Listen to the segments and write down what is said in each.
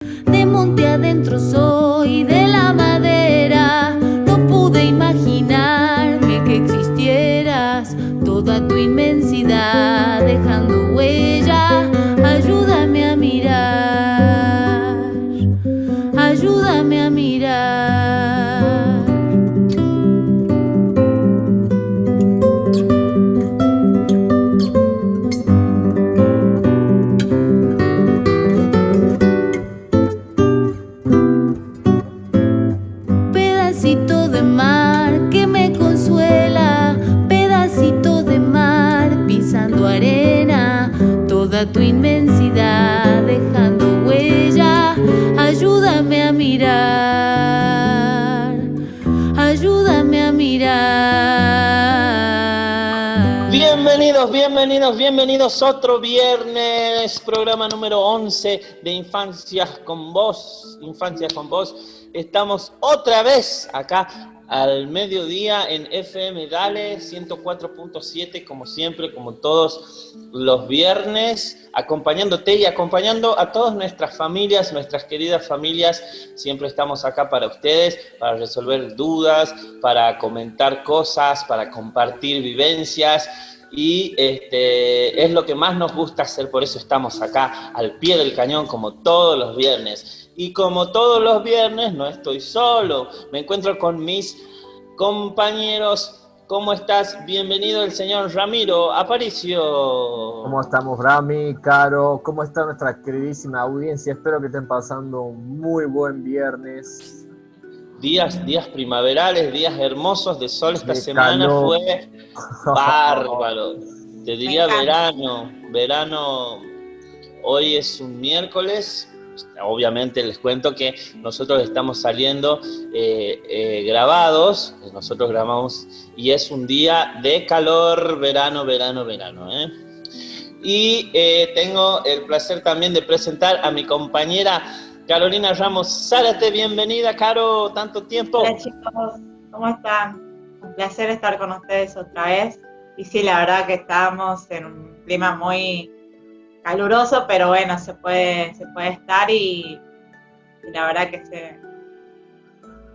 De monte adentro soy de la madera. No pude imaginarme que existieras. Toda tu inmensidad dejando huella. Ayúdame a mirar. Ayúdame a mirar. Pedacito de mar que me consuela, pedacito de mar pisando arena, toda tu inmensidad dejando huella. Ayúdame a mirar, ayúdame a mirar. Bienvenidos otro viernes, programa número 11 de Infancias con Vos. Estamos otra vez acá al mediodía en FM Dale 104.7, como siempre, como todos los viernes, acompañándote y acompañando a todas nuestras familias, nuestras queridas familias. Siempre estamos acá para ustedes, para resolver dudas, para comentar cosas, para compartir vivencias. Y es lo que más nos gusta hacer, por eso estamos acá al pie del cañón como todos los viernes. Y como todos los viernes no estoy solo, me encuentro con mis compañeros. ¿Cómo estás? Bienvenido el señor Ramiro Aparicio. ¿Cómo estamos, Rami, Caro? ¿Cómo está nuestra queridísima audiencia? Espero que estén pasando un muy buen viernes. Días primaverales, días hermosos de sol esta semana, calor. fue bárbaro. Te diría verano. Hoy es un miércoles. Obviamente les cuento que nosotros estamos saliendo grabados, nosotros grabamos y es un día de calor, verano. Y tengo el placer también de presentar a mi compañera Carolina Ramos Zárate. Bienvenida, Caro, tanto tiempo. Hola chicos, ¿cómo están? Un placer estar con ustedes otra vez. Y sí, la verdad que estábamos en un clima muy caluroso, pero bueno, se puede estar y la verdad que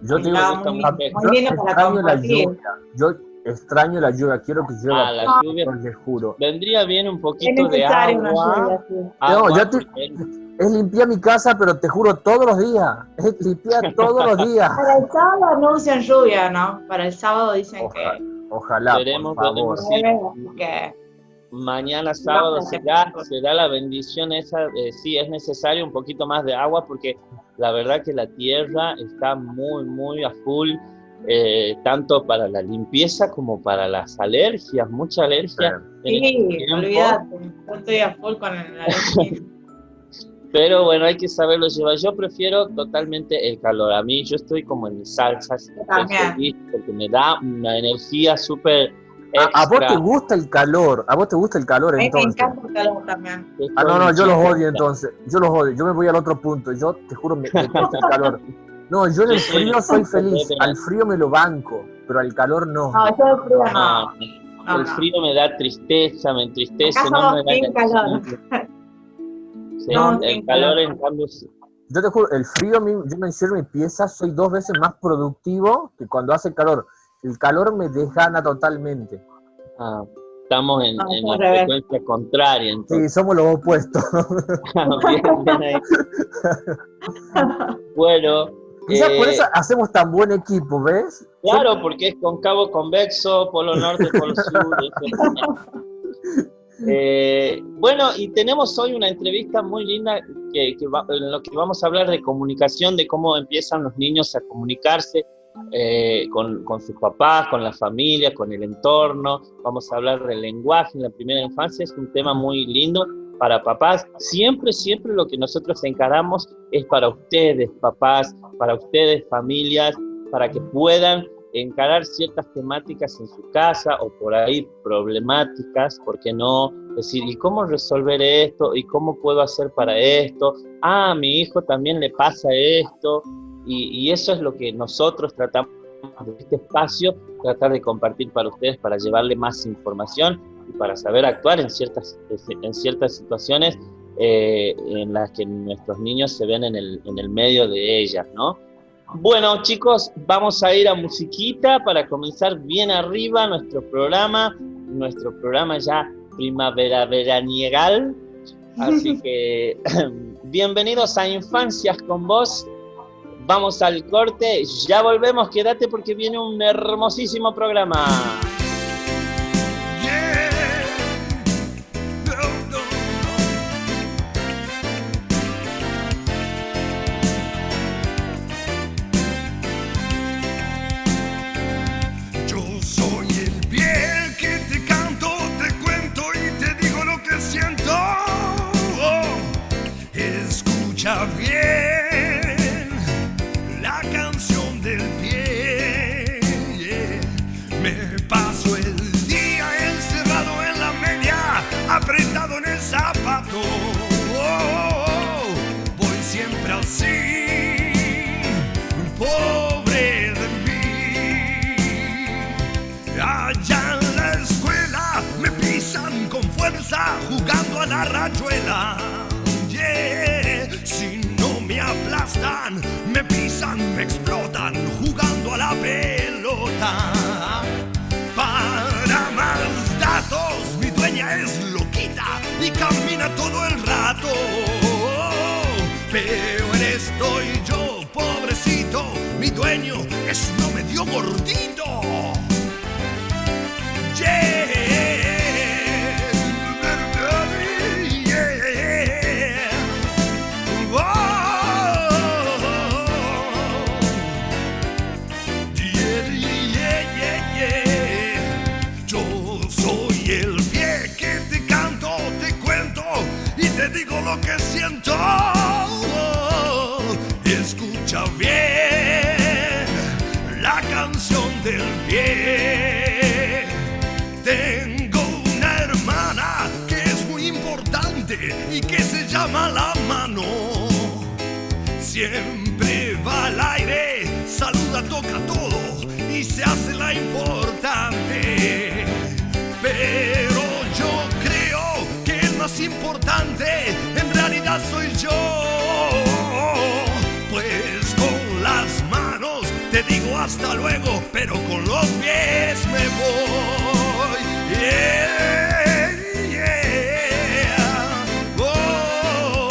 Yo te digo, muy lindo para compartir. Yo extraño la lluvia, quiero que llueva. La lluvia, les juro. vendría bien un poquito de agua. Lluvia, sí. Es limpiar mi casa, pero te juro, todos los días. Es limpiar todos los días. Para el sábado anuncian lluvia, ¿no? Para el sábado dicen Ojalá, veremos, por favor. que Mañana sábado será la bendición esa. Sí, es necesario un poquito más de agua porque la verdad que la tierra está muy a full, tanto para la limpieza como para las alergias, mucha alergia. Sí, olvídate, yo estoy a full con la alergia. Pero bueno, hay que saberlo llevar. Yo prefiero totalmente el calor. A mí, yo estoy como en mis salsas, porque me da una energía súper extra. ¿A vos te gusta el calor? ¿A vos te gusta el calor entonces? Me encanta el calor también. No, yo los odio entonces. Yo los odio. Yo me voy al otro punto. Yo te juro, me gusta el calor. No, yo en el frío soy feliz. Al frío me lo banco, pero al calor no. No, yo el frío no. El frío me da tristeza, me entristece. Acá no me da calor. Sí, el calor en cambio sí. Yo te juro, el frío, yo me encierro en mi pieza, soy 2 veces más productivo que cuando hace calor. El calor me desgana totalmente. Estamos en la frecuencia contraria. Entonces. Sí, somos los opuestos. bien ahí. Bueno. Quizás por eso hacemos tan buen equipo, ¿ves? Claro, porque es cóncavo convexo, polo norte, polo sur. Bueno, y tenemos hoy una entrevista muy linda en lo que vamos a hablar de comunicación, de cómo empiezan los niños a comunicarse con sus papás, con la familia, con el entorno. Vamos a hablar del lenguaje en la primera infancia, es un tema muy lindo para papás. Siempre lo que nosotros encaramos es para ustedes, papás, para ustedes, familias, para que puedan encarar ciertas temáticas en su casa o por ahí problemáticas, ¿por qué no? Decir, ¿y cómo resolver esto? ¿Y cómo puedo hacer para esto? A mi hijo también le pasa esto. Y eso es lo que nosotros tratamos de este espacio, tratar de compartir para ustedes, para llevarle más información y para saber actuar en ciertas situaciones en las que nuestros niños se ven en el medio de ellas, ¿no? Bueno, chicos, vamos a ir a musiquita para comenzar bien arriba nuestro programa ya primavera-veraniegal. Así que bienvenidos a Infancias con Vos. Vamos al corte, ya volvemos, quédate porque viene un hermosísimo programa. Bien, la canción del pie, me paso el día encerrado en la media, apretado en el zapato, voy siempre así, pobre de mí. Allá en la escuela me pisan con fuerza jugando a la rayuela. Si no me aplastan, me pisan, me explotan, jugando a la pelota. Para más datos, mi dueña es loquita y camina todo el rato. Peor estoy yo, pobrecito, mi dueño es uno medio gordito. Te digo lo que siento, escucha bien la canción del pie. Tengo una hermana que es muy importante y que se llama La Mano. Siempre va al aire, saluda, toca todo y se hace la importante. Pero yo creo que el más importante en realidad soy yo, pues con las manos te digo hasta luego, pero con los pies me voy. Yeah, yeah. Oh,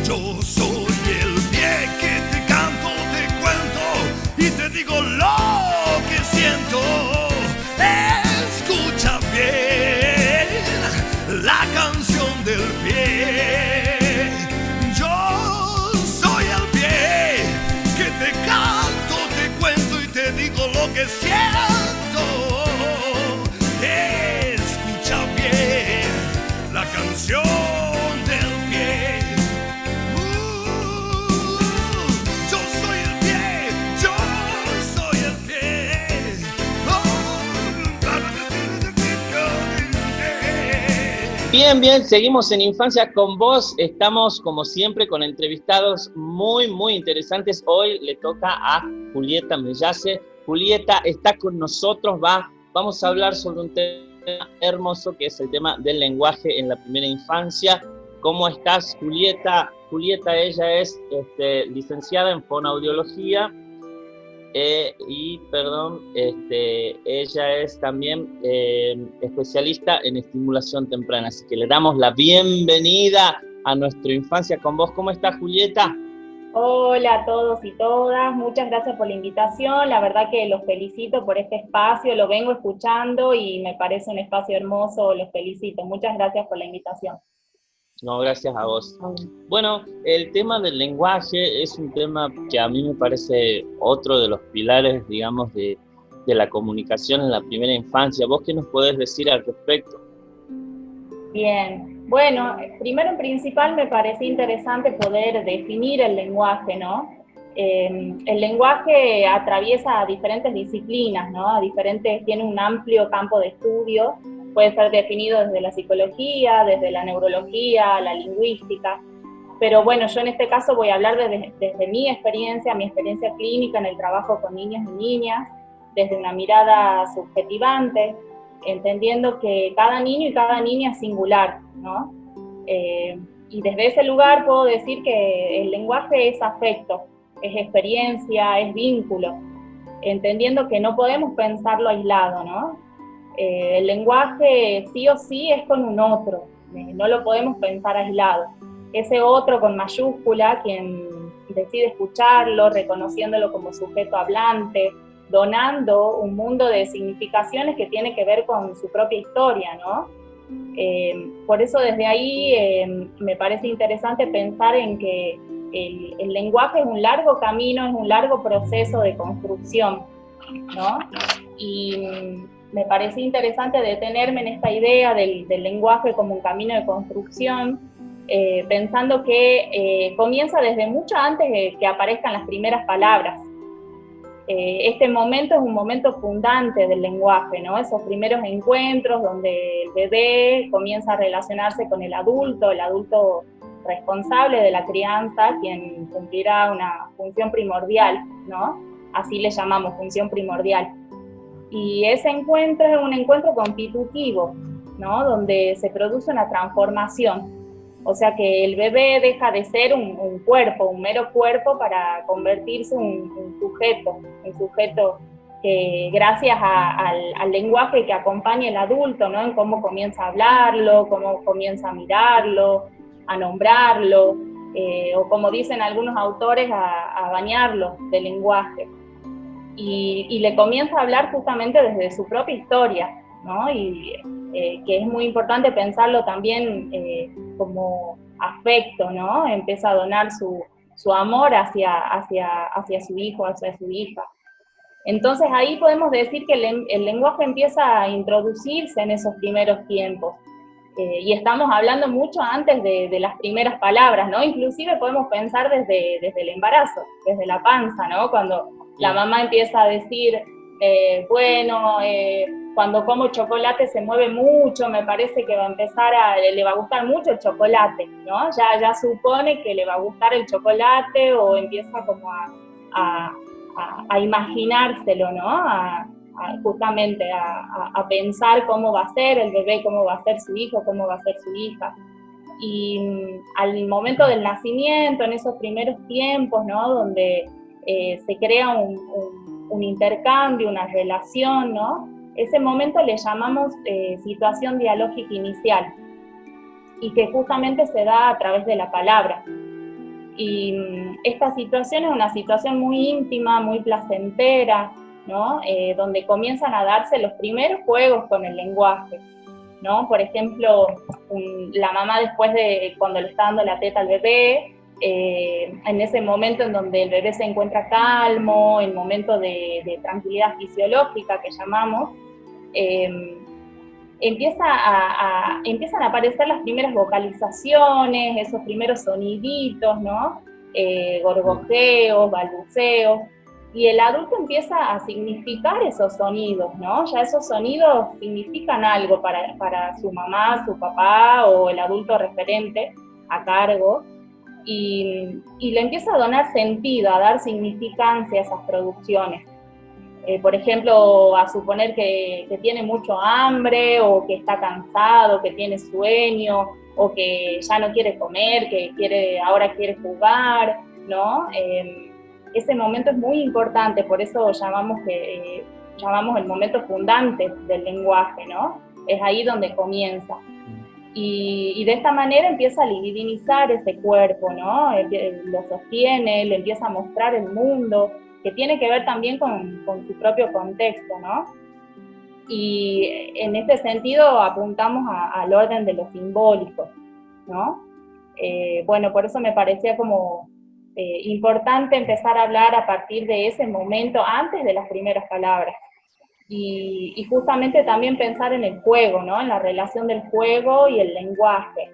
yo soy el pie que te canto, te cuento y te digo lo que siento. Escucha bien la canción del pie. Yo soy el pie que te canto, te cuento y te digo lo que siento. Escucha bien la canción del pie. Yo soy el pie, yo soy el pie. Bien, seguimos en Infancia con Vos. Estamos, como siempre, con entrevistados muy, muy interesantes. Hoy le toca a Julieta Mellase. Julieta está con nosotros, vamos a hablar sobre un tema hermoso, que es el tema del lenguaje en la primera infancia. ¿Cómo estás, Julieta? Julieta, ella es licenciada en fonoaudiología ella es también especialista en estimulación temprana. Así que le damos la bienvenida a nuestra Infancia con Vos. ¿Cómo estás, Julieta? Hola a todos y todas, muchas gracias por la invitación. La verdad que los felicito por este espacio, lo vengo escuchando y me parece un espacio hermoso, los felicito. Muchas gracias por la invitación. No, gracias a vos. Bueno, el tema del lenguaje es un tema que a mí me parece otro de los pilares, digamos, de la comunicación en la primera infancia. ¿Vos qué nos podés decir al respecto? Bien, bueno, primero en principal me parece interesante poder definir el lenguaje, ¿no? El lenguaje atraviesa diferentes disciplinas, ¿no? Tiene un amplio campo de estudio. Puede ser definido desde la psicología, desde la neurología, la lingüística, pero bueno, yo en este caso voy a hablar desde mi experiencia clínica en el trabajo con niños y niñas, desde una mirada subjetivante, entendiendo que cada niño y cada niña es singular, ¿no? Y desde ese lugar puedo decir que el lenguaje es afecto, es experiencia, es vínculo, entendiendo que no podemos pensarlo aislado, ¿no? El lenguaje sí o sí es con un otro, no lo podemos pensar aislado. Ese otro con mayúscula, quien decide escucharlo, reconociéndolo como sujeto hablante, donando un mundo de significaciones que tiene que ver con su propia historia, ¿no? Por eso desde ahí me parece interesante pensar en que el lenguaje es un largo camino, es un largo proceso de construcción, ¿no? Y me parece interesante detenerme en esta idea del lenguaje como un camino de construcción, pensando que comienza desde mucho antes de que aparezcan las primeras palabras. Este momento es un momento fundante del lenguaje, ¿no? Esos primeros encuentros donde el bebé comienza a relacionarse con el adulto responsable de la crianza, quien cumplirá una función primordial, ¿no? Así le llamamos, función primordial. Y ese encuentro es un encuentro constitutivo, ¿no? Donde se produce una transformación. O sea que el bebé deja de ser un cuerpo, un mero cuerpo, para convertirse en un sujeto que gracias al lenguaje que acompaña el adulto, ¿no? En cómo comienza a hablarlo, cómo comienza a mirarlo, a nombrarlo, o como dicen algunos autores, a bañarlo de lenguaje. Y le comienza a hablar justamente desde su propia historia, ¿no? Y que es muy importante pensarlo también como afecto, ¿no? Empieza a donar su amor hacia su hijo, hacia su hija. Entonces ahí podemos decir que el lenguaje empieza a introducirse en esos primeros tiempos. Y estamos hablando mucho antes de las primeras palabras, ¿no? Inclusive podemos pensar desde el embarazo, desde la panza, ¿no? Cuando la mamá empieza a decir, cuando como chocolate se mueve mucho, me parece que le va a gustar mucho el chocolate, ¿no? Ya supone que le va a gustar el chocolate, o empieza como a imaginárselo, ¿no? Justamente a pensar cómo va a ser el bebé, cómo va a ser su hijo, cómo va a ser su hija. Y al momento del nacimiento, en esos primeros tiempos, ¿no? Donde se crea un intercambio, una relación, ¿no? Ese momento le llamamos situación dialógica inicial, y que justamente se da a través de la palabra. Y esta situación es una situación muy íntima, muy placentera, ¿no? Donde comienzan a darse los primeros juegos con el lenguaje, ¿no? Por ejemplo, la mamá, después de cuando le está dando la teta al bebé, en ese momento en donde el bebé se encuentra calmo, en momento de tranquilidad fisiológica que llamamos, empiezan a aparecer las primeras vocalizaciones, esos primeros soniditos, ¿no? Gorgojeos, balbuceos, y el adulto empieza a significar esos sonidos, ¿no? Ya esos sonidos significan algo para su mamá, su papá o el adulto referente a cargo, y le empieza a donar sentido, a dar significancia a esas producciones. Por ejemplo, a suponer que tiene mucho hambre, o que está cansado, que tiene sueño, o que ya no quiere comer, que ahora quiere jugar, ¿no? Ese momento es muy importante, por eso llamamos el momento fundante del lenguaje, ¿no? Es ahí donde comienza. Y de esta manera empieza a libidinizar ese cuerpo, ¿no? Lo sostiene, le empieza a mostrar el mundo, que tiene que ver también con su propio contexto, ¿no? Y en este sentido apuntamos al orden de lo simbólico, ¿no? Bueno, por eso me parecía como importante empezar a hablar a partir de ese momento, antes de las primeras palabras. Y justamente también pensar en el juego, ¿no? En la relación del juego y el lenguaje,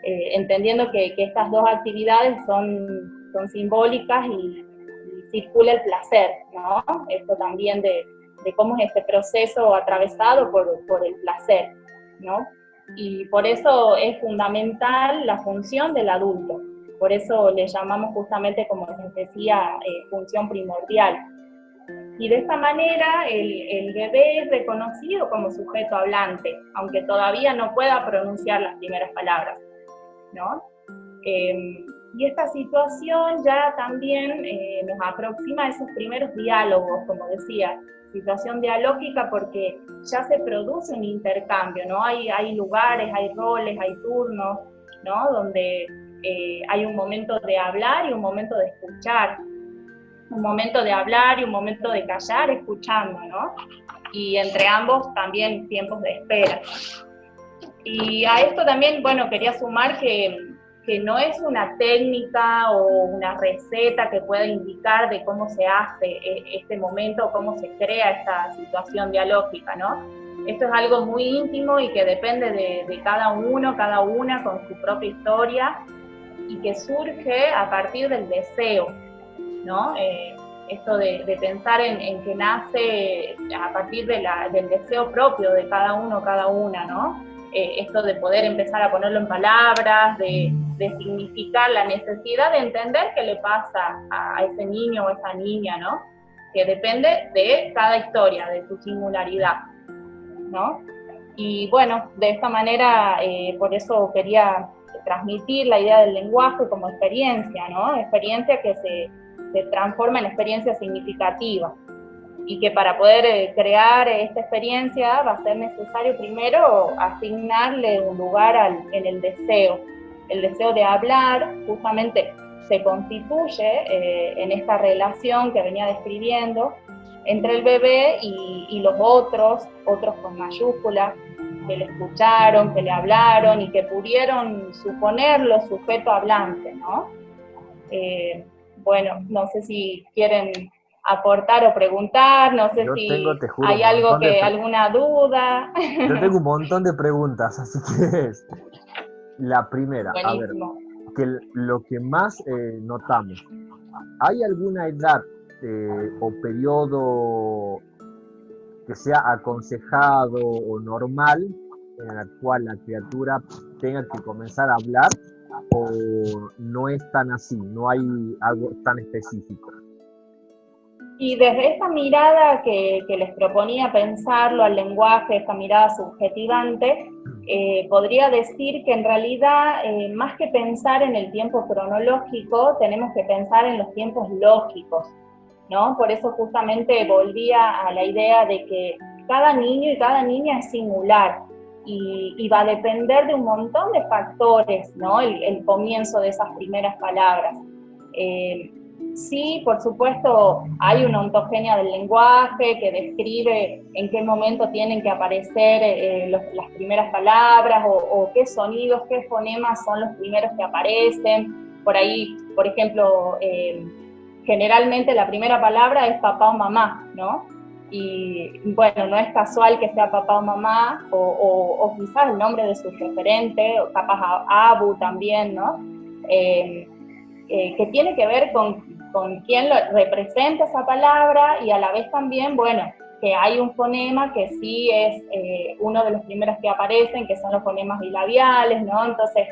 entendiendo que estas dos actividades son simbólicas, y circula el placer, ¿no? Esto también de cómo es este proceso atravesado por el placer, ¿no? Y por eso es fundamental la función del adulto. Por eso le llamamos justamente, como les decía, función primordial. Y de esta manera el bebé es reconocido como sujeto hablante, aunque todavía no pueda pronunciar las primeras palabras, ¿no? Y esta situación ya también nos aproxima a esos primeros diálogos, como decía, situación dialógica, porque ya se produce un intercambio, ¿no? Hay lugares, hay roles, hay turnos, ¿no? Donde hay un momento de hablar y un momento de escuchar, un momento de hablar y un momento de callar escuchando, ¿no? Y entre ambos también tiempos de espera. Y a esto también, bueno, quería sumar que no es una técnica o una receta que pueda indicar de cómo se hace este momento, cómo se crea esta situación dialógica, ¿no? Esto es algo muy íntimo y que depende de cada uno, cada una con su propia historia y que surge a partir del deseo, ¿no? Esto de pensar en que nace a partir del deseo propio de cada uno, cada una, ¿no? Esto de poder empezar a ponerlo en palabras, de significar la necesidad de entender qué le pasa a ese niño o esa niña, ¿no? Que depende de cada historia, de su singularidad, ¿no? Y bueno, de esta manera, por eso quería transmitir la idea del lenguaje como experiencia, ¿no? Experiencia que se transforma en experiencia significativa. Y que para poder crear esta experiencia va a ser necesario primero asignarle un lugar en el deseo. El deseo de hablar justamente se constituye en esta relación que venía describiendo entre el bebé y los otros con mayúsculas, que le escucharon, que le hablaron y que pudieron suponerlo sujeto hablante, ¿no? Bueno, no sé si quieren aportar o preguntar, no sé si juro, hay algo alguna duda. Yo tengo un montón de preguntas, así que la primera, buenísimo. A ver, que lo que más notamos, ¿hay alguna edad o periodo que sea aconsejado o normal en la cual la criatura tenga que comenzar a hablar, o no es tan así, no hay algo tan específico? Y desde esta mirada que les proponía pensarlo al lenguaje, esta mirada subjetivante, podría decir que en realidad, más que pensar en el tiempo cronológico, tenemos que pensar en los tiempos lógicos, ¿no? Por eso justamente volvía a la idea de que cada niño y cada niña es singular y va a depender de un montón de factores, ¿no? El comienzo de esas primeras palabras. Sí, por supuesto, hay una ontogenia del lenguaje que describe en qué momento tienen que aparecer las primeras palabras o qué sonidos, qué fonemas son los primeros que aparecen. Por ahí, por ejemplo, generalmente la primera palabra es papá o mamá, ¿no? Y bueno, no es casual que sea papá o mamá, o quizás el nombre de su referente, o capaz Abu también, ¿no? Que tiene que ver con quién representa esa palabra, y a la vez también, bueno, que hay un fonema que sí es uno de los primeros que aparecen, que son los fonemas bilabiales, ¿no? Entonces,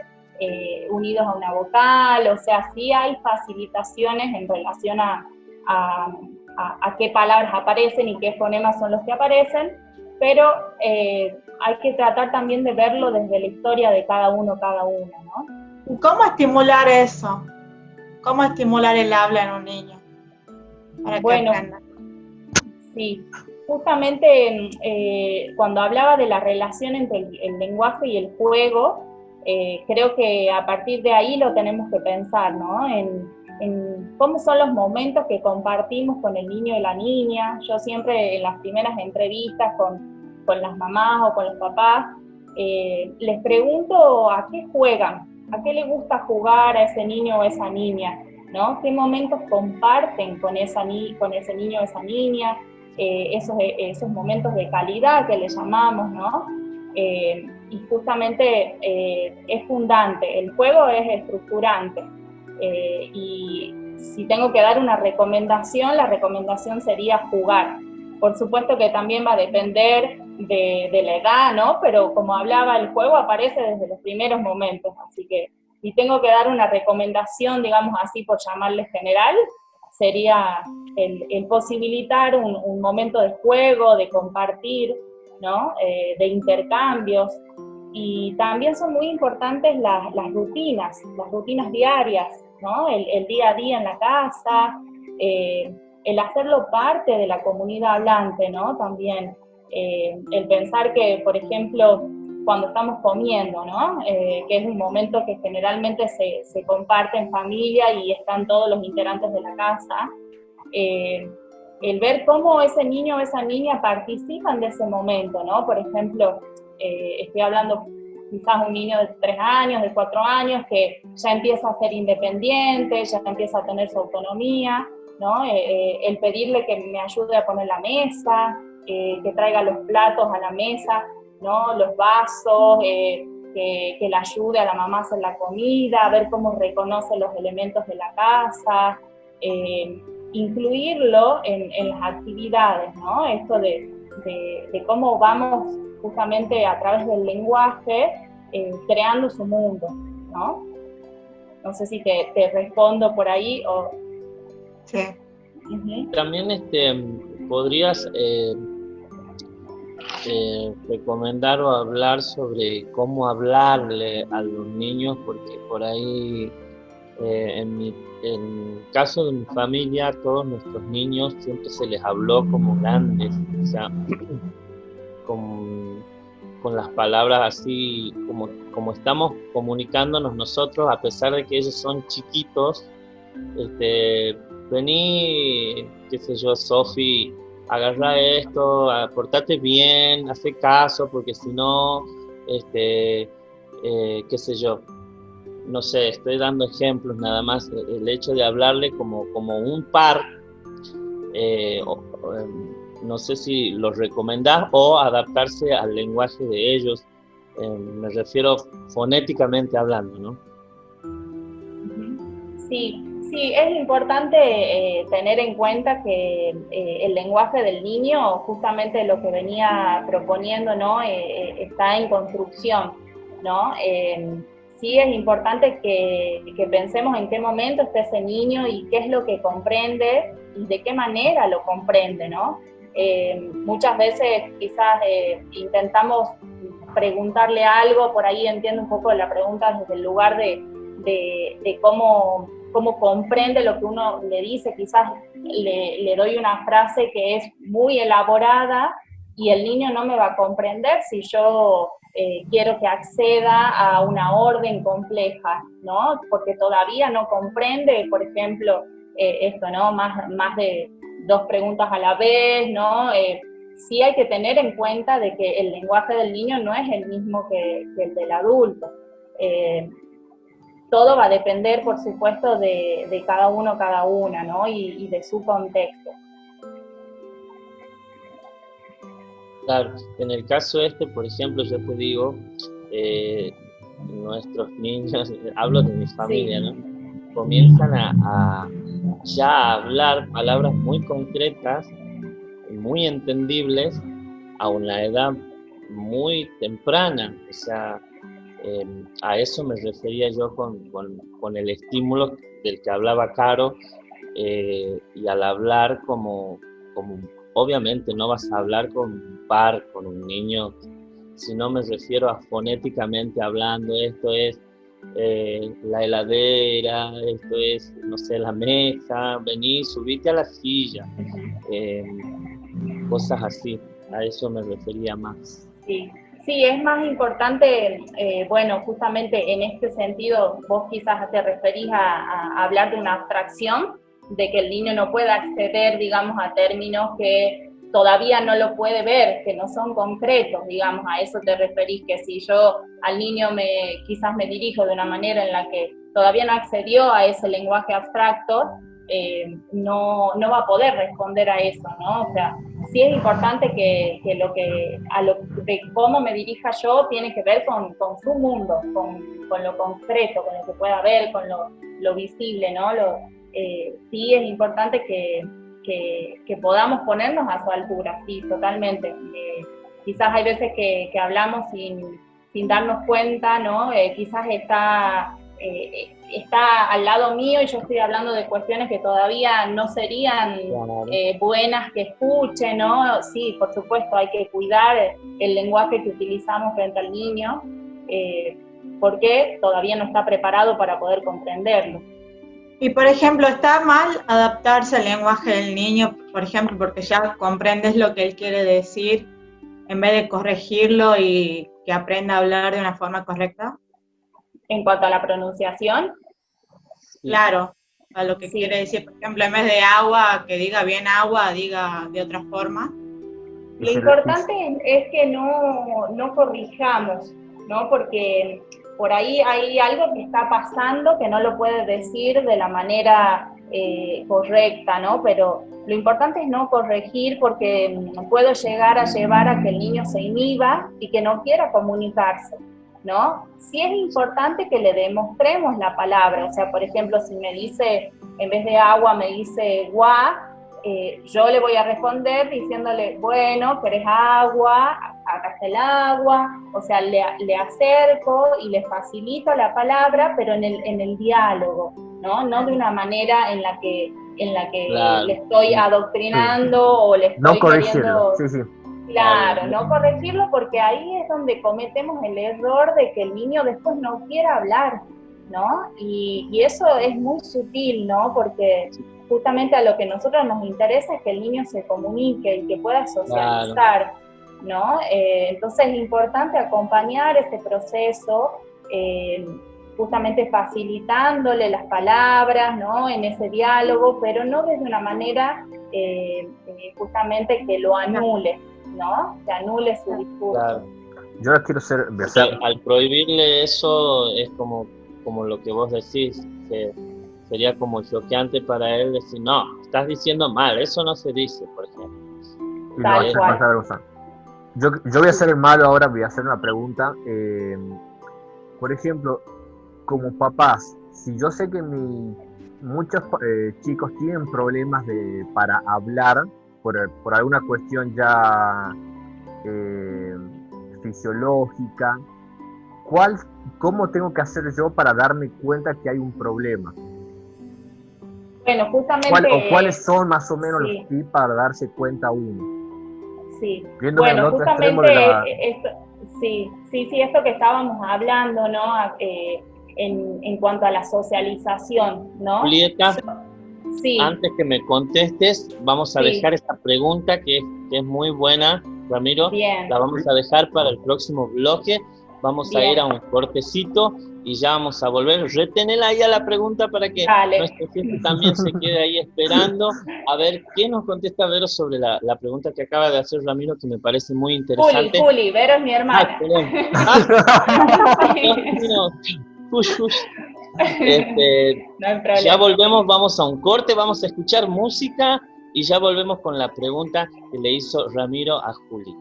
unidos a una vocal, o sea, sí hay facilitaciones en relación a qué palabras aparecen y qué fonemas son los que aparecen, pero hay que tratar también de verlo desde la historia de cada uno, ¿no? ¿Cómo estimular eso? ¿Cómo estimular el habla en un niño? Para que aprenda. Sí, justamente cuando hablaba de la relación entre el lenguaje y el juego, creo que a partir de ahí lo tenemos que pensar, ¿no? En cómo son los momentos que compartimos con el niño y la niña. Yo siempre en las primeras entrevistas con las mamás o con los papás, les pregunto a qué juegan, a qué le gusta jugar a ese niño o esa niña, ¿no? ¿Qué momentos comparten con ese niño o esa niña? Esos momentos de calidad que le llamamos, ¿no? Y justamente es fundante, el juego es estructurante. Y si tengo que dar una recomendación, la recomendación sería jugar. Por supuesto que también va a depender de la edad, ¿no? Pero como hablaba, el juego aparece desde los primeros momentos, así que si tengo que dar una recomendación, digamos así, por llamarle general, sería el posibilitar un momento de juego, de compartir, ¿no? De intercambios. Y también son muy importantes las rutinas diarias, ¿no? El día a día en la casa, el hacerlo parte de la comunidad hablante, ¿no? También el pensar que, por ejemplo, cuando estamos comiendo, ¿no? Que es un momento que generalmente se comparte en familia y están todos los integrantes de la casa, el ver cómo ese niño o esa niña participan de ese momento, ¿no? Por ejemplo, estoy hablando quizás un niño de 3 años, de 4 años, que ya empieza a ser independiente, ya empieza a tener su autonomía, ¿no? El pedirle que me ayude a poner la mesa, que traiga los platos a la mesa, ¿no? Los vasos, que le ayude a la mamá a hacer la comida, ver cómo reconoce los elementos de la casa, incluirlo en las actividades, ¿no? Esto de cómo vamos justamente a través del lenguaje creando su mundo, ¿no? No sé si te respondo por ahí o... Sí. Uh-huh. También podrías recomendar o hablar sobre cómo hablarle a los niños, porque por ahí en el caso de mi familia, a todos nuestros niños siempre se les habló como grandes, o sea, con las palabras así, como estamos comunicándonos nosotros, a pesar de que ellos son chiquitos. Vení, qué sé yo, Sofi, agarra esto, portate bien, hace caso, porque si no, qué sé yo, no sé, estoy dando ejemplos nada más. El hecho de hablarle como un par, no sé si lo recomendás, o adaptarse al lenguaje de ellos, me refiero fonéticamente hablando, ¿no? Sí, es importante tener en cuenta que el lenguaje del niño, justamente lo que venía proponiendo, ¿no? Está en construcción, ¿no? Sí es importante que pensemos en qué momento está ese niño y qué es lo que comprende y de qué manera lo comprende, ¿no? Muchas veces quizás intentamos preguntarle algo, por ahí entiendo un poco la pregunta desde el lugar de cómo comprende lo que uno le dice. Quizás le doy una frase que es muy elaborada y el niño no me va a comprender si yo quiero que acceda a una orden compleja, ¿no? Porque todavía no comprende, por ejemplo, esto, ¿no? Más de 2 preguntas a la vez, ¿no? Sí hay que tener en cuenta de que el lenguaje del niño no es el mismo que el del adulto. Todo va a depender, por supuesto, de cada uno, cada una, ¿no? Y de su contexto. Claro, en el caso por ejemplo, yo te digo, nuestros niños, hablo de mi familia, Sí. ¿no? Comienzan a ya hablar palabras muy concretas, muy entendibles, a una edad muy temprana. O sea, a eso me refería yo con el estímulo del que hablaba Caro, y al hablar como obviamente no vas a hablar con un par, con un niño, sino me refiero a fonéticamente hablando. Esto es la heladera, esto es, no sé, la mesa, vení, subite a la silla, cosas así. A eso me refería más. Sí, es más importante, bueno, justamente en este sentido, vos quizás te referís a hablar de una abstracción, de que el niño no pueda acceder, digamos, a términos que todavía no lo puede ver, que no son concretos, digamos, a eso te referís, que si yo al niño quizás me dirijo de una manera en la que todavía no accedió a ese lenguaje abstracto, no va a poder responder a eso, ¿no? O sea, sí es importante que de cómo me dirija yo tiene que ver con su mundo, con lo concreto, con lo que pueda ver, con lo visible, ¿no? Sí es importante que podamos ponernos a su altura, sí, totalmente. Quizás hay veces que hablamos sin darnos cuenta, ¿no? Quizás está está al lado mío y yo estoy hablando de cuestiones que todavía no serían buenas que escuche, ¿no? Sí, por supuesto, hay que cuidar el lenguaje que utilizamos frente al niño, porque todavía no está preparado para poder comprenderlo. Y, por ejemplo, ¿está mal adaptarse al lenguaje del niño, por ejemplo, porque ya comprendes lo que él quiere decir, en vez de corregirlo y que aprenda a hablar de una forma correcta? En cuanto a la pronunciación. Claro, a lo que quiere decir, por ejemplo, en vez de agua, que diga bien agua, diga de otra forma. Lo importante es que no corrijamos, ¿no? Porque por ahí hay algo que está pasando que no lo puede decir de la manera correcta, ¿no? Pero lo importante es no corregir, porque puedo llegar a llevar a que el niño se inhiba y que no quiera comunicarse, ¿no? Sí es importante que le demostremos la palabra, o sea, por ejemplo, si me dice, en vez de agua me dice gua, yo le voy a responder diciéndole, bueno, ¿querés agua? Acá está el agua, o sea, le acerco y le facilito la palabra, pero en el diálogo, ¿no? No de una manera en la que claro, le estoy adoctrinando o le estoy no corregirlo, queriendo... Claro, no corregirlo, porque ahí es donde cometemos el error de que el niño después no quiera hablar, ¿no? Y eso es muy sutil, ¿no? Porque justamente a lo que a nosotros nos interesa es que el niño se comunique y que pueda socializar, claro, ¿no? Entonces es importante acompañar ese proceso, justamente facilitándole las palabras, ¿no? En ese diálogo, pero no desde una manera justamente que lo anule, ¿no? Que anule su discurso. Claro. Yo no quiero ser... Al prohibirle eso es como lo que vos decís, que sería como choqueante para él decir, no, estás diciendo mal, eso no se dice, por ejemplo. Yo voy a ser el malo ahora, voy a hacer una pregunta. Por ejemplo, como papás, si yo sé que muchos chicos tienen problemas para hablar por alguna cuestión ya fisiológica, ¿cómo tengo que hacer yo para darme cuenta que hay un problema? Bueno, justamente... ¿Cuáles son más o menos los tips para darse cuenta uno? Sí, Viéndome bueno, justamente esto que estábamos hablando, ¿no? En cuanto a la socialización, ¿no? Julieta, antes que me contestes, vamos a dejar esta pregunta que es muy buena, Ramiro. Bien. La vamos a dejar para el próximo bloque. Vamos a ir a un cortecito y ya vamos a volver. Retenela ahí a la pregunta para que nuestro gente también se quede ahí esperando a ver qué nos contesta Vero sobre la pregunta que acaba de hacer Ramiro, que me parece muy interesante. Juli, Vero es mi hermana. No hay problema. Ya volvemos, vamos a un corte, vamos a escuchar música y ya volvemos con la pregunta que le hizo Ramiro a Juli.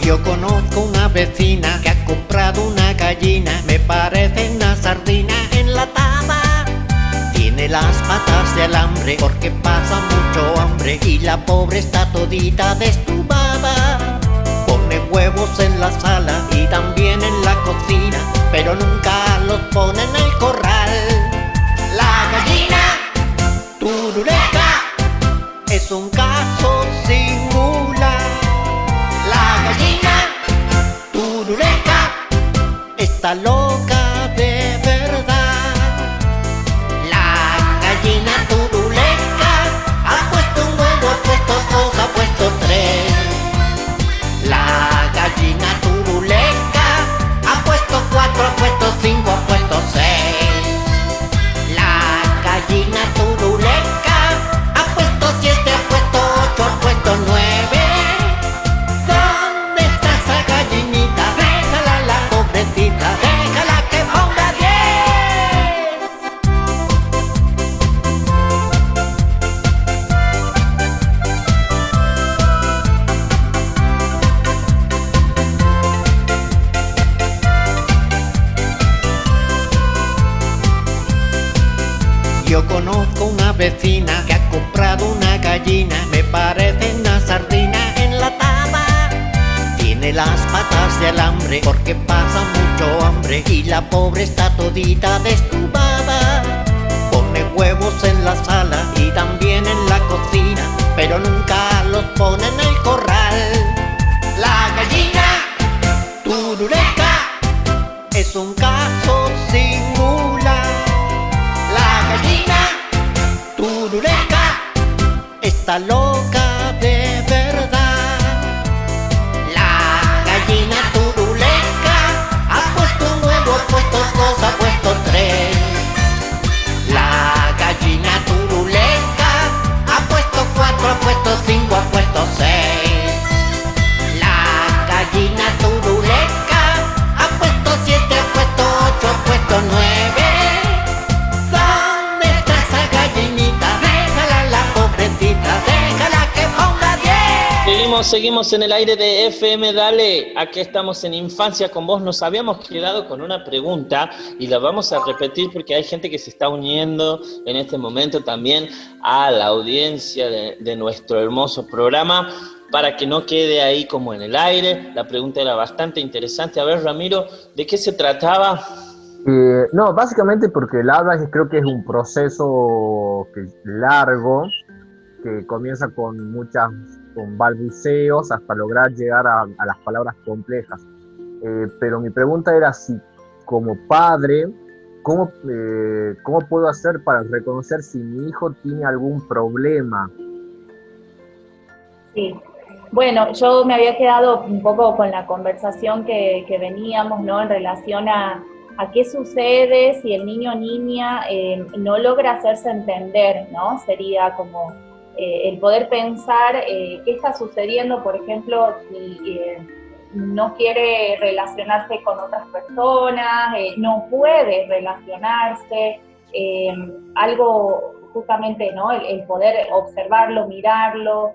Yo conozco una vecina que ha comprado una gallina, me parece una sardina enlatada. Tiene las patas de alambre porque pasa mucho hambre y la pobre está todita destrubada. Pone huevos en la sala y también en la cocina, pero nunca los pone en el corral. La gallina turuleca es un caso singular. La gallina turuleca está loca de verdad. La gallina turuleca ha puesto un huevo, ha puesto dos, ha puesto tres. La gallina turuleca ha puesto cuatro, ha puesto cinco, ha puesto seis. La gallina turuleca ha puesto siete, ha puesto ocho, ha puesto nueve. Déjala que vecina que ha comprado una gallina, me parece una sardina enlatada. Tiene las patas de alambre porque pasa mucho hambre y la pobre está todita destubada. Pone huevos en la sala y también en la cocina, pero nunca los pone en el corral. La gallina turuleca es un caso singular. La gallina turuleca está loca de verdad. La gallina turuleca ha puesto un huevo, ha puesto dos, ha puesto tres. La gallina turuleca ha puesto cuatro, ha puesto cinco, ha puesto seis. La gallina turuleca ha puesto siete, ha puesto ocho, ha puesto nueve. ¿Dónde está esa gallinita? Déjala la pobrecita, déjala que ponga 10. Seguimos en el aire de FM Dale. Aquí estamos en Infancia con Vos. Nos habíamos quedado con una pregunta y la vamos a repetir porque hay gente que se está uniendo en este momento también a la audiencia de nuestro hermoso programa, para que no quede ahí como en el aire. La pregunta era bastante interesante. A ver, Ramiro, ¿de qué se trataba? No, básicamente porque el habla creo que es un proceso largo, que comienza con balbuceos hasta lograr llegar a las palabras complejas. Pero mi pregunta era si, como padre, ¿cómo puedo hacer para reconocer si mi hijo tiene algún problema? Sí. Bueno, yo me había quedado un poco con la conversación que veníamos, ¿no? En relación a qué sucede si el niño o niña no logra hacerse entender, ¿no? Sería como el poder pensar qué está sucediendo, por ejemplo, si no quiere relacionarse con otras personas, no puede relacionarse, algo justamente, ¿no? El poder observarlo, mirarlo,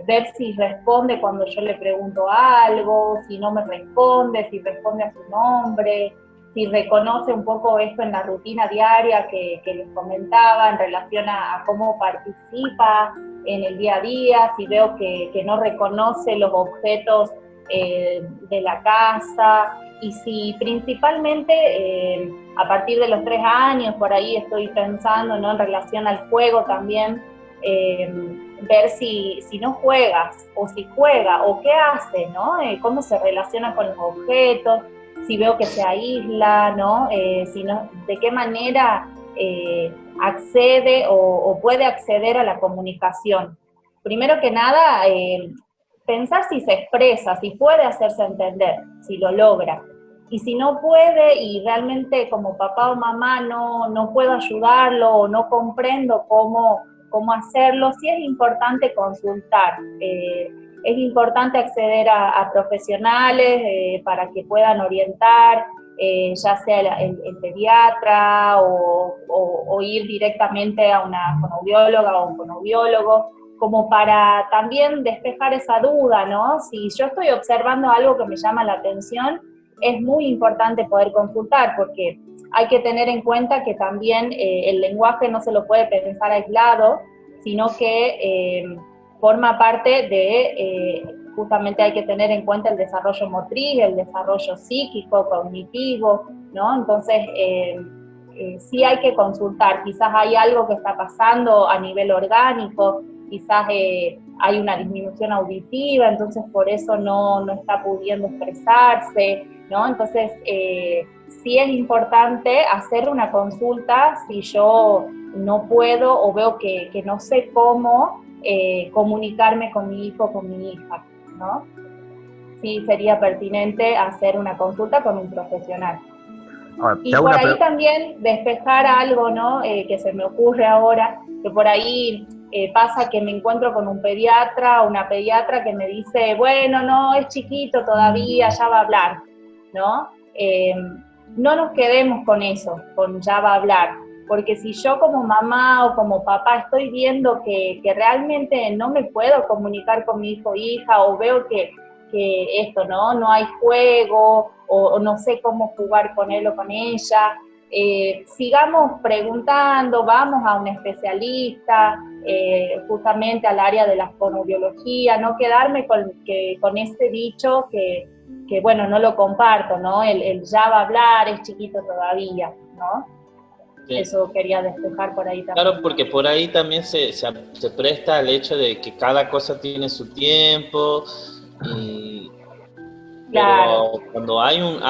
ver si responde cuando yo le pregunto algo, si no me responde, si responde a su nombre, si reconoce un poco esto en la rutina diaria que les comentaba en relación a cómo participa en el día a día, si veo que no reconoce los objetos de la casa, y si principalmente a partir de los 3 años, por ahí estoy pensando, ¿no? En relación al juego también, ver si no juegas, o si juega, o qué hace, ¿no? Cómo se relaciona con los objetos, si veo que se aísla, ¿no? De qué manera accede o puede acceder a la comunicación. Primero que nada, pensar si se expresa, si puede hacerse entender, si lo logra. Y si no puede y realmente como papá o mamá no puedo ayudarlo o no comprendo cómo hacerlo, sí es importante consultar. Es importante acceder a profesionales para que puedan orientar, ya sea el pediatra o ir directamente a una fonoaudióloga o un fonoaudiólogo, como para también despejar esa duda, ¿no? Si yo estoy observando algo que me llama la atención, es muy importante poder consultar, porque hay que tener en cuenta que también el lenguaje no se lo puede pensar aislado, sino que forma parte de, justamente hay que tener en cuenta el desarrollo motriz, el desarrollo psíquico, cognitivo, ¿no? Entonces, sí hay que consultar, quizás hay algo que está pasando a nivel orgánico, quizás hay una disminución auditiva, entonces por eso no está pudiendo expresarse, ¿no? Entonces, sí es importante hacer una consulta si yo no puedo o veo que no sé cómo comunicarme con mi hijo o con mi hija, ¿no? Sí sería pertinente hacer una consulta con un profesional. Ahora, y por ahí también despejar algo, ¿no? Que se me ocurre ahora, que por ahí pasa que me encuentro con un pediatra o una pediatra que me dice, bueno, no, es chiquito todavía, ya va a hablar, ¿no? No nos quedemos con eso, con ya va a hablar, porque si yo como mamá o como papá estoy viendo que realmente no me puedo comunicar con mi hijo o hija, o veo que esto, ¿no? No hay juego, o no sé cómo jugar con él o con ella, sigamos preguntando, vamos a un especialista, justamente al área de la fonoaudiología, no quedarme con este dicho que bueno, no lo comparto, ¿no? El ya va a hablar, es chiquito todavía, ¿no? Sí. Eso quería despejar por ahí también. Claro, porque por ahí también se presta al hecho de que cada cosa tiene su tiempo, y claro. pero cuando hay un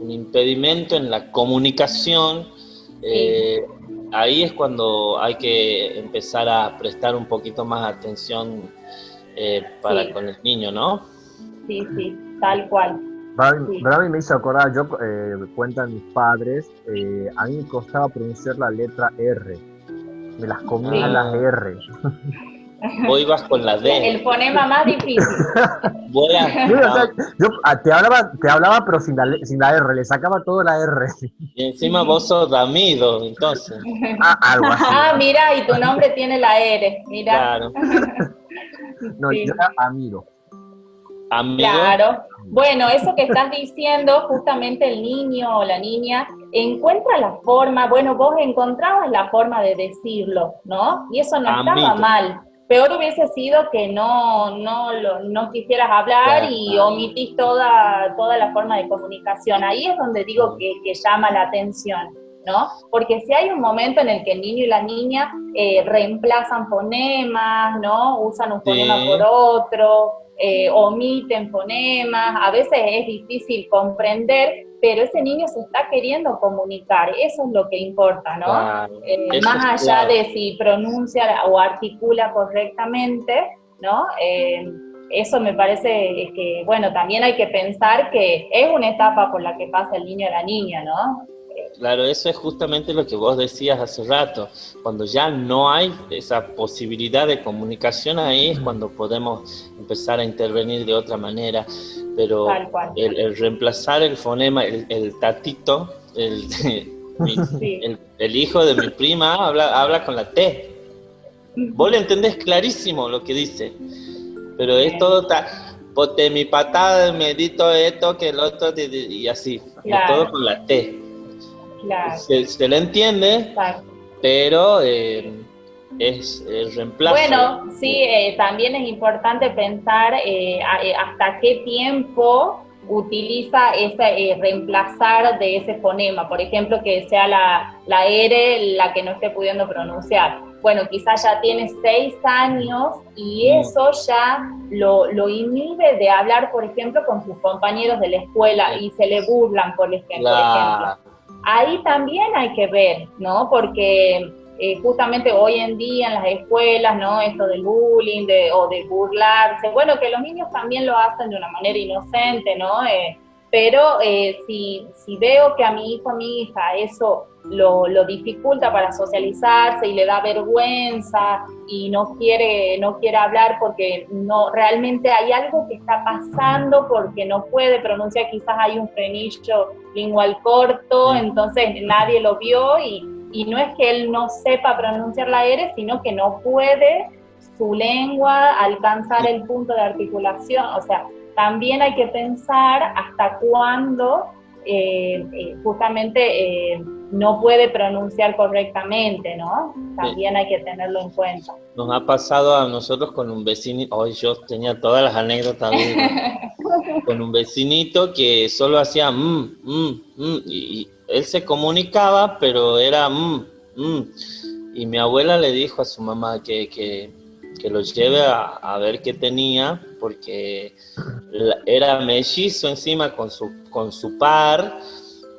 impedimento en la comunicación, Sí. Ahí es cuando hay que empezar a prestar un poquito más atención para con el niño, ¿no? Sí, tal cual. Bravi me hizo acordar, cuentan mis padres, a mí me costaba pronunciar la letra R, me las comía las R. Vos ibas con la D. El fonema más difícil. O sea, yo te hablaba pero sin la R, le sacaba toda la R. Y encima vos sos Damido, entonces. Algo así. Mira, y tu nombre tiene la R, mira. Claro. No, yo era amigo. ¿Amigo? Claro. Bueno, eso que estás diciendo, justamente el niño o la niña encuentra la forma, bueno, vos encontrabas la forma de decirlo, ¿no? Y eso no estaba mal. Peor hubiese sido que no quisieras hablar, claro, y omitís toda la forma de comunicación. Ahí es donde digo que llama la atención, ¿no? Porque si hay un momento en el que el niño y la niña reemplazan fonemas, ¿no? Usan un fonema por otro, omiten fonemas, a veces es difícil comprender, pero ese niño se está queriendo comunicar, eso es lo que importa, ¿no? Claro, más allá de si pronuncia o articula correctamente, ¿no? Eso me parece que, bueno, también hay que pensar que es una etapa por la que pasa el niño o la niña, ¿no? Claro, eso es justamente lo que vos decías hace rato. Cuando ya no hay esa posibilidad de comunicación, ahí es cuando podemos empezar a intervenir de otra manera. Pero el reemplazar el fonema, el tatito, el hijo de mi prima habla con la T. Vos le entendés clarísimo lo que dice, pero es todo pote mi patada, medito esto, que el otro, y así, claro, es todo con la T. Claro. Se le entiende, claro, pero es el reemplazo. Bueno, sí, también es importante pensar hasta qué tiempo utiliza ese reemplazar de ese fonema. Por ejemplo, que sea la R la que no esté pudiendo pronunciar. Bueno, quizás ya tiene 6 años y eso ya lo inhibe de hablar, por ejemplo, con sus compañeros de la escuela, y se le burlan, por ejemplo. Ahí también hay que ver, ¿no? Porque justamente hoy en día en las escuelas, ¿no? Esto del bullying o de burlarse, bueno, que los niños también lo hacen de una manera inocente, ¿no? Pero si veo que a mi hijo, a mi hija, eso lo dificulta para socializarse y le da vergüenza y no quiere hablar porque no realmente hay algo que está pasando, porque no puede pronunciar, quizás hay un frenillo lingual corto, entonces nadie lo vio y no es que él no sepa pronunciar la R, sino que no puede su lengua alcanzar el punto de articulación. O sea, también hay que pensar hasta cuándo justamente no puede pronunciar correctamente, ¿no? También hay que tenerlo en cuenta. Nos ha pasado a nosotros con un vecinito, hoy yo tenía todas las anécdotas con un vecinito que solo hacía y él se comunicaba, pero era y mi abuela le dijo a su mamá que lo lleve a ver qué tenía, porque era mellizo encima con su par,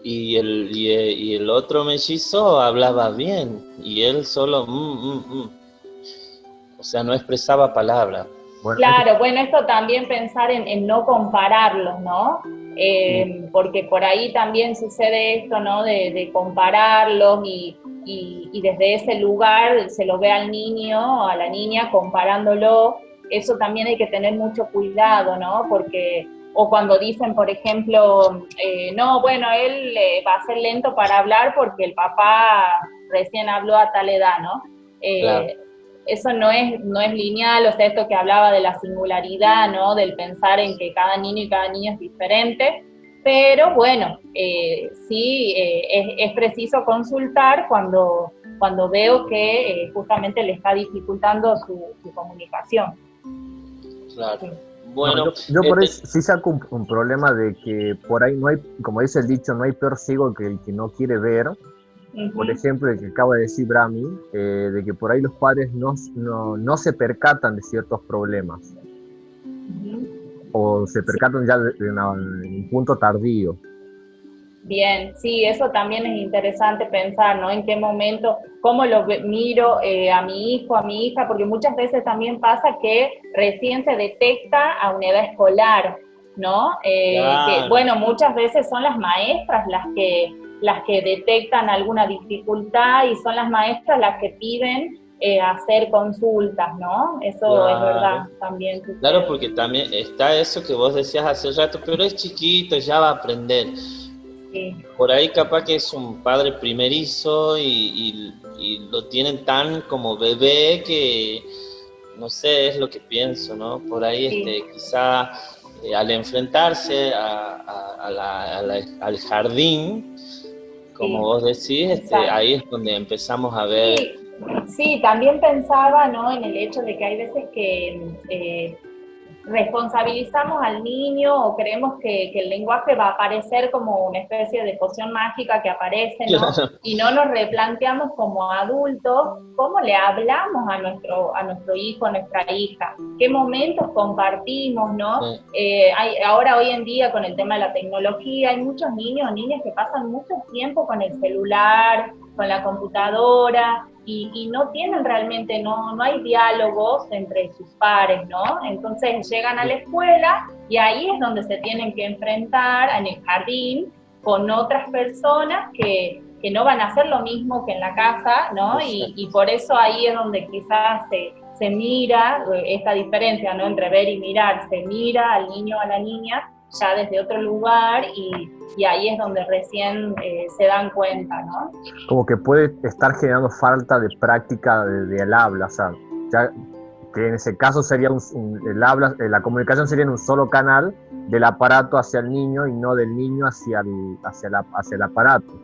y el otro mellizo hablaba bien, y él solo o sea, no expresaba palabra. Bueno, claro, bueno, esto también pensar en no compararlos, ¿no? Porque por ahí también sucede esto, ¿no? De compararlos y desde ese lugar se lo ve al niño o a la niña comparándolo. Eso también hay que tener mucho cuidado, ¿no? Porque, o cuando dicen, por ejemplo, no, bueno, él va a ser lento para hablar porque el papá recién habló a tal edad, ¿no? Claro. Eso no es lineal, o sea, esto que hablaba de la singularidad, ¿no? Del pensar en que cada niño y cada niña es diferente. pero bueno, sí es preciso consultar cuando veo que justamente le está dificultando su comunicación. Claro. Sí. Bueno, yo por ahí sí saco un problema de que por ahí no hay, como dice el dicho, no hay peor ciego que el que no quiere ver. Por ejemplo, el que acaba de decir Brami, de que por ahí los padres no se percatan de ciertos problemas. O se percatan ya de un punto tardío. Bien, sí, eso también es interesante pensar, ¿no? En qué momento, cómo miro a mi hijo, a mi hija, porque muchas veces también pasa que recién se detecta a una edad escolar, ¿no? Claro. Que, bueno, muchas veces son las maestras las que detectan alguna dificultad y son las maestras las que piden hacer consultas, ¿no? Eso Claro. es verdad también. Claro, porque también está eso que vos decías hace rato, pero es chiquito, ya va a aprender. Sí. Por ahí capaz que es un padre primerizo y lo tienen tan como bebé que, no sé, es lo que pienso, ¿no? Por ahí Sí. quizá al enfrentarse al jardín, como vos decís, ahí es donde empezamos a ver... Sí, también pensaba, ¿no?, en el hecho de que hay veces que responsabilizamos al niño o creemos que el lenguaje va a aparecer como una especie de poción mágica que aparece, ¿no? Claro. Y no nos replanteamos como adultos cómo le hablamos a nuestro hijo, a nuestra hija, qué momentos compartimos, ¿no? Sí. Ahora, hoy en día, con el tema de la tecnología, hay muchos niños o niñas que pasan mucho tiempo con el celular, con la computadora, y no tienen realmente, no hay diálogos entre sus pares, ¿no? Entonces llegan a la escuela y ahí es donde se tienen que enfrentar en el jardín con otras personas que no van a hacer lo mismo que en la casa, ¿no? Y por eso ahí es donde quizás se mira esta diferencia, ¿no?, entre ver y mirar. Se mira al niño o a la niña ya desde otro lugar y ahí es donde recién se dan cuenta, ¿no? Como que puede estar generando falta de práctica del habla, o sea, ya que en ese caso sería el habla, la comunicación sería en un solo canal del aparato hacia el niño y no del niño hacia el aparato.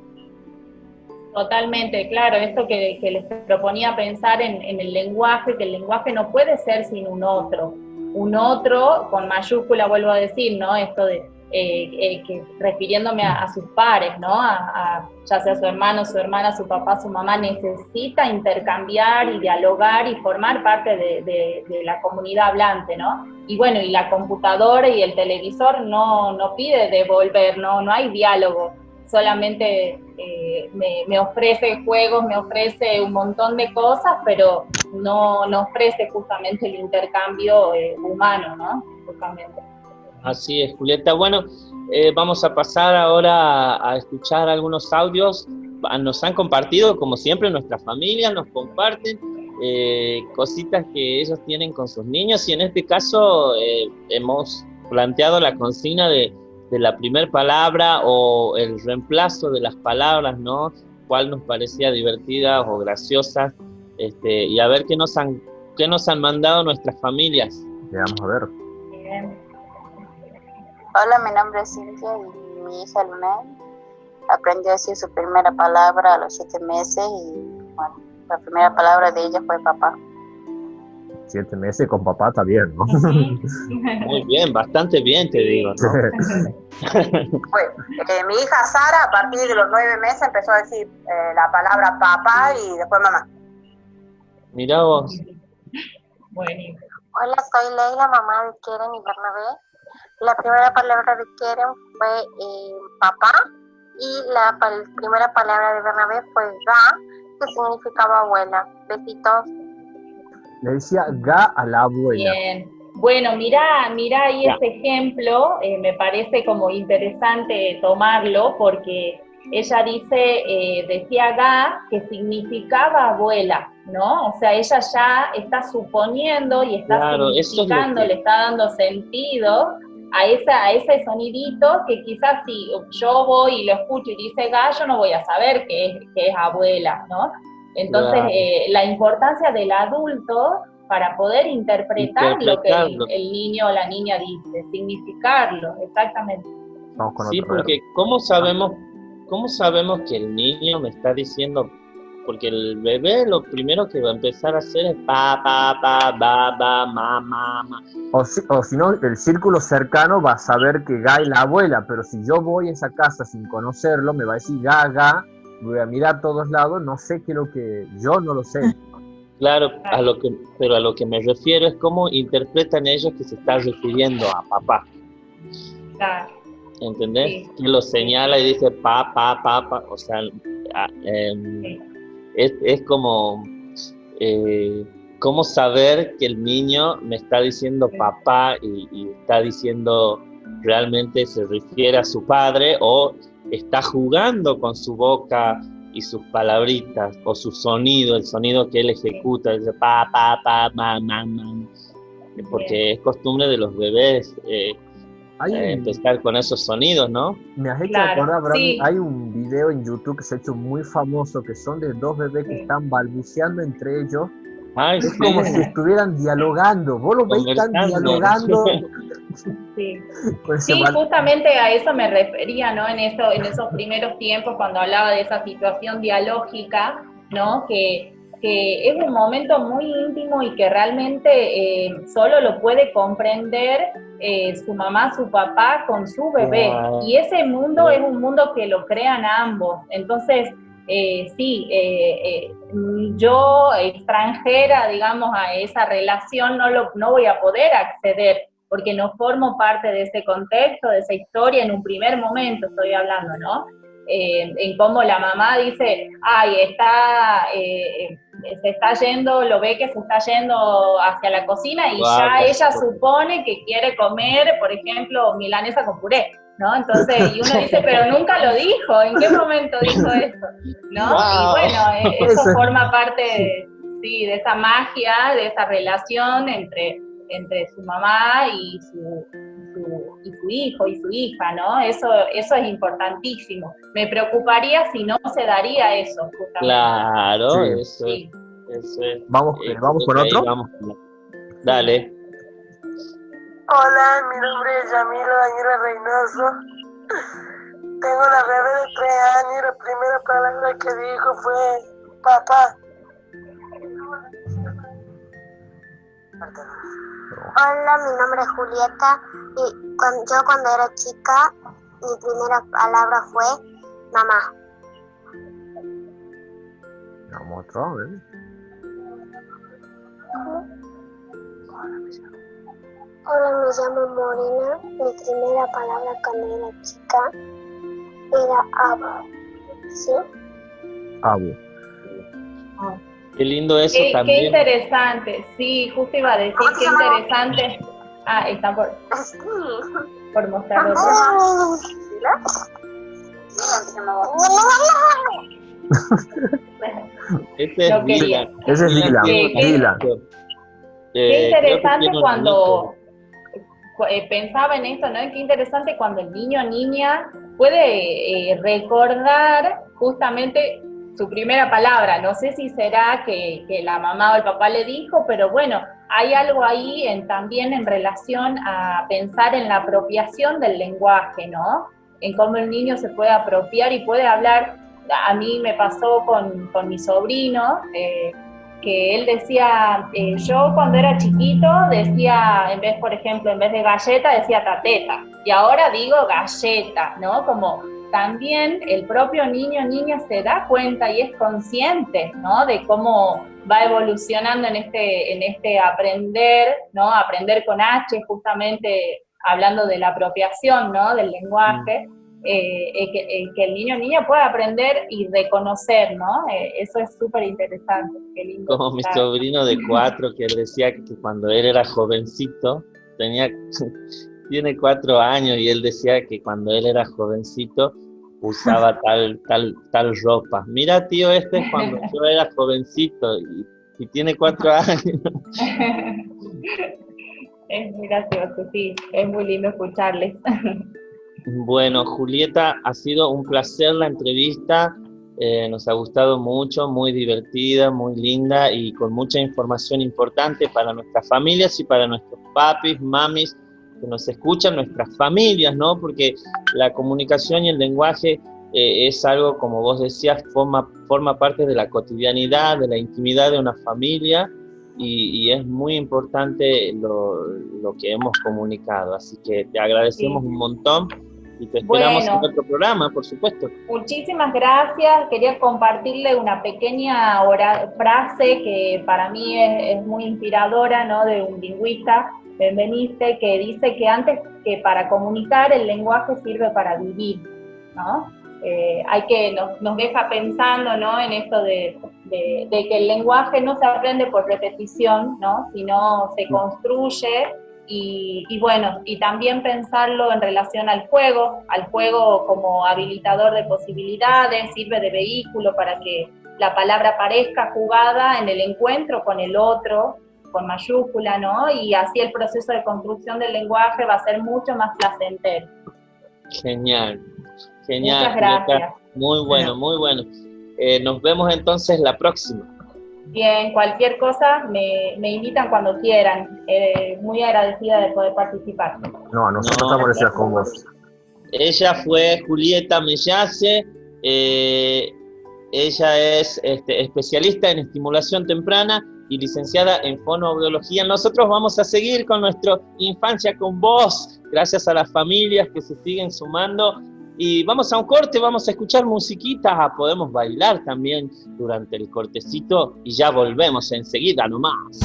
Totalmente, claro, esto que les proponía pensar en el lenguaje, que el lenguaje no puede ser sin un otro con mayúscula, vuelvo a decir, ¿no? Esto de que refiriéndome a sus pares, ¿no? Ya sea su hermano, su hermana, su papá, su mamá, necesita intercambiar y dialogar y formar parte de la comunidad hablante, ¿no? Y bueno, y la computadora y el televisor no pide devolver, no hay diálogo, solamente me ofrece juegos, me ofrece un montón de cosas, pero no ofrece justamente el intercambio humano, ¿no? Justamente. Así es, Julieta. Bueno, vamos a pasar ahora a escuchar algunos audios. Nos han compartido, como siempre, nuestras familias nos comparten cositas que ellos tienen con sus niños, y en este caso hemos planteado la consigna de la primer palabra o el reemplazo de las palabras, ¿no? Cuál nos parecía divertida o graciosa, y a ver qué nos han mandado nuestras familias. Vamos a ver. Bien. Hola, mi nombre es Cintia y mi hija Lunay aprendió a decir su primera palabra a los 7 meses y bueno, la primera palabra de ella fue papá. 7 meses con papá está bien, ¿no? Muy bien, bastante bien, te digo, ¿no? Bueno, mi hija Sara a partir de los 9 meses empezó a decir la palabra papá y después mamá. Mirá vos. Bueno. Hola, soy Leila, mamá de Keren y Bernabé. La primera palabra de Keren fue papá y la primera palabra de Bernabé fue ga, que significaba abuela. Besitos. Le decía ga a la abuela. Bien. Bueno, mira ahí ese ejemplo, me parece como interesante tomarlo, porque ella decía ga, que significaba abuela, ¿no? O sea, ella ya está suponiendo y está significando, le está dando sentido a ese sonidito que quizás si yo voy y lo escucho y dice ga, yo no voy a saber que es abuela, ¿no? Entonces, la importancia del adulto para poder interpretar lo que el niño o la niña dice, significarlo, exactamente. Vamos con Sí, otro verbo. porque cómo sabemos que el niño me está diciendo? Porque el bebé lo primero que va a empezar a hacer es pa, ba, ma, ma. O si no, el círculo cercano va a saber que Ga es la abuela, pero si yo voy a esa casa sin conocerlo, me va a decir Ga, Ga, voy a mirar a todos lados, no sé qué es lo que... Yo no lo sé. Claro, pero a lo que me refiero es cómo interpretan ellos que se está refiriendo a papá. Claro. ¿Entendés? Sí. Que lo señala y dice pa, o sea, Sí. es como cómo saber que el niño me está diciendo papá y está diciendo realmente se refiere a su padre o está jugando con su boca y sus palabritas o su sonido, el sonido que él ejecuta, dice pa, ma, porque es costumbre de los bebés empezar con esos sonidos, ¿no? Me has hecho Claro, acordar, Brownie, sí. hay un video en YouTube que se ha hecho muy famoso, que son de dos bebés que están balbuceando entre ellos. Ay, Es sí. como si estuvieran dialogando. Vos los veis están dialogando. Sí. Con ese Sí, justamente a eso me refería, ¿no? En esos primeros tiempos, cuando hablaba de esa situación dialógica, ¿no? Que es un momento muy íntimo y que realmente solo lo puede comprender su mamá, su papá con su bebé. Claro. Y ese mundo es un mundo que lo crean ambos. Entonces, yo, extranjera, digamos, a esa relación, no voy a poder acceder, porque no formo parte de ese contexto, de esa historia, en un primer momento estoy hablando, ¿no? En cómo la mamá dice, ay, se está yendo, lo ve que se está yendo hacia la cocina y ya ella supone que quiere comer, por ejemplo, milanesa con puré, ¿no? Entonces, y uno dice, pero nunca lo dijo, ¿en qué momento dijo eso? ¿No? Y bueno, eso forma parte de esa magia, de esa relación entre su mamá y su hijo y su hija, ¿no? Eso es importantísimo. Me preocuparía si no se daría eso, justamente. Claro, sí. Eso es. Vamos con otro. Dale. Hola, mi nombre es Yamilo Daniela Reynoso. Tengo una bebé de 3 años y la primera palabra que dijo fue papá. Hola, mi nombre es Julieta y cuando era chica, mi primera palabra fue mamá. Vamos otro, ¿eh? Hola, me llamo Morena. Mi primera palabra cuando era chica era abu. ¿Sí? Abu. Qué lindo eso también. Qué interesante. Sí, justo iba a decir, qué interesante. Ah, están por mostrarlo. Ese es Dylan. Ese es Dylan. Qué interesante cuando pensaba en esto, ¿no? Qué interesante cuando el niño o niña puede recordar justamente su primera palabra. No sé si será que la mamá o el papá le dijo, pero bueno, hay algo ahí también en relación a pensar en la apropiación del lenguaje, ¿no? En cómo el niño se puede apropiar y puede hablar. A mí me pasó con mi sobrino, que él decía, yo cuando era chiquito decía, por ejemplo, en vez de galleta, decía tateta, y ahora digo galleta, ¿no? Como también el propio niño o niña se da cuenta y es consciente, ¿no? De cómo va evolucionando en este aprender, ¿no? Aprender con H, justamente hablando de la apropiación, ¿no? Del lenguaje. Que el niño o niña pueda aprender y reconocer, ¿no? Eso es súper interesante. Qué lindo. Como mi sobrino de 4, que él decía que cuando él era jovencito, tiene 4 años, y él decía que cuando él era jovencito usaba tal ropa. Mira, tío, este es cuando yo era jovencito y tiene 4 años. Es muy gracioso, sí, es muy lindo escucharles. Bueno, Julieta, ha sido un placer la entrevista, nos ha gustado mucho, muy divertida, muy linda y con mucha información importante para nuestras familias y para nuestros papis, mamis que nos escuchan, nuestras familias, ¿no? Porque la comunicación y el lenguaje es algo, como vos decías, forma parte de la cotidianidad, de la intimidad de una familia, y es muy importante lo que hemos comunicado. Así que te agradecemos un montón y te esperamos en otro programa, por supuesto. Muchísimas gracias. Quería compartirle una pequeña frase que para mí es muy inspiradora, ¿no? De un lingüista, Benveniste, que dice que antes que para comunicar, el lenguaje sirve para vivir, ¿no? Nos deja pensando, ¿no? En esto de que el lenguaje no se aprende por repetición, ¿no? Sino se construye. Y bueno, y también pensarlo en relación al juego como habilitador de posibilidades, sirve de vehículo para que la palabra aparezca jugada en el encuentro con el otro, con mayúscula, ¿no? Y así el proceso de construcción del lenguaje va a ser mucho más placentero. Genial. Muchas gracias. Muy bueno, muy bueno. Nos vemos entonces la próxima. Bien, cualquier cosa me invitan cuando quieran. Muy agradecida de poder participar. No, nosotros estamos agradecidos con vos. Ella fue Julieta Mellase. Ella es especialista en estimulación temprana y licenciada en fonoaudiología. Nosotros vamos a seguir con nuestra Infancia con Vos, gracias a las familias que se siguen sumando. Y vamos a un corte, vamos a escuchar musiquita, podemos bailar también durante el cortecito y ya volvemos enseguida nomás.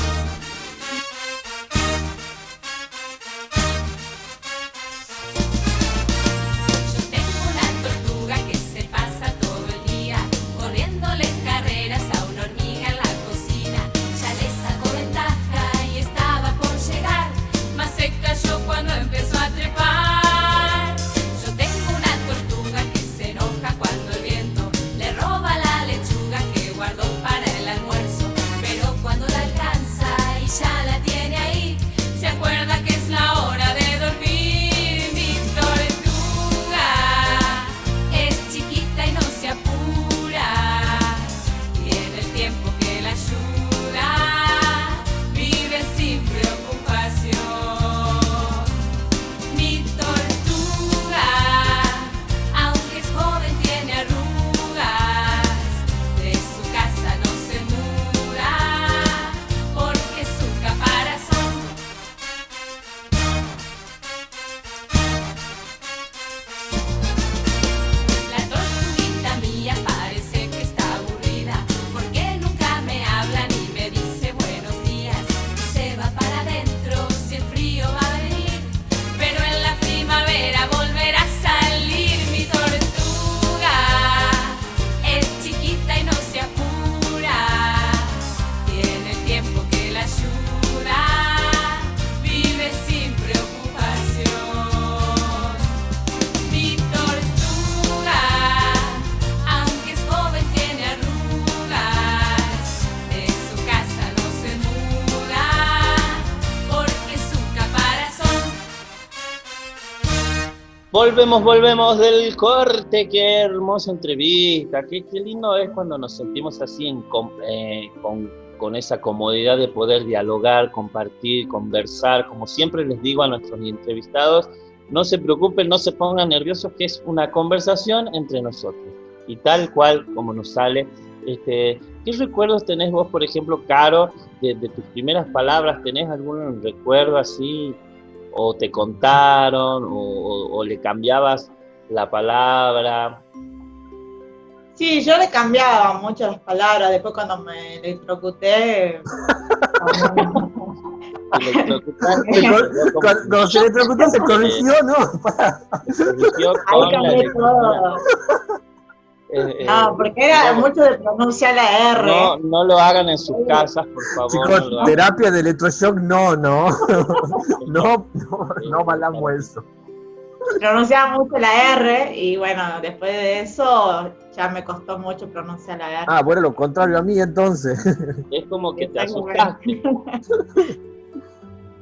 Volvemos del corte, qué hermosa entrevista, qué lindo es cuando nos sentimos así con esa comodidad de poder dialogar, compartir, conversar. Como siempre les digo a nuestros entrevistados, no se preocupen, no se pongan nerviosos, que es una conversación entre nosotros. Y tal cual como nos sale. ¿Qué recuerdos tenés vos, por ejemplo, Caro, de tus primeras palabras? ¿Tenés algún recuerdo así? ¿O te contaron? ¿O le cambiabas la palabra? Sí, yo le cambiaba mucho las palabras. Después cuando me electrocuté... Cuando se electrocutó se corrigió, ¿no? Ahí cambié todo. No, porque era mucho de pronunciar la R. No lo hagan en sus casas, por favor. Chicos, no terapia de electroshock, no valamos eso. Pronunciaba mucho la R y bueno, después de eso ya me costó mucho pronunciar la R. Ah, bueno, lo contrario a mí entonces. Es como que te asustaste.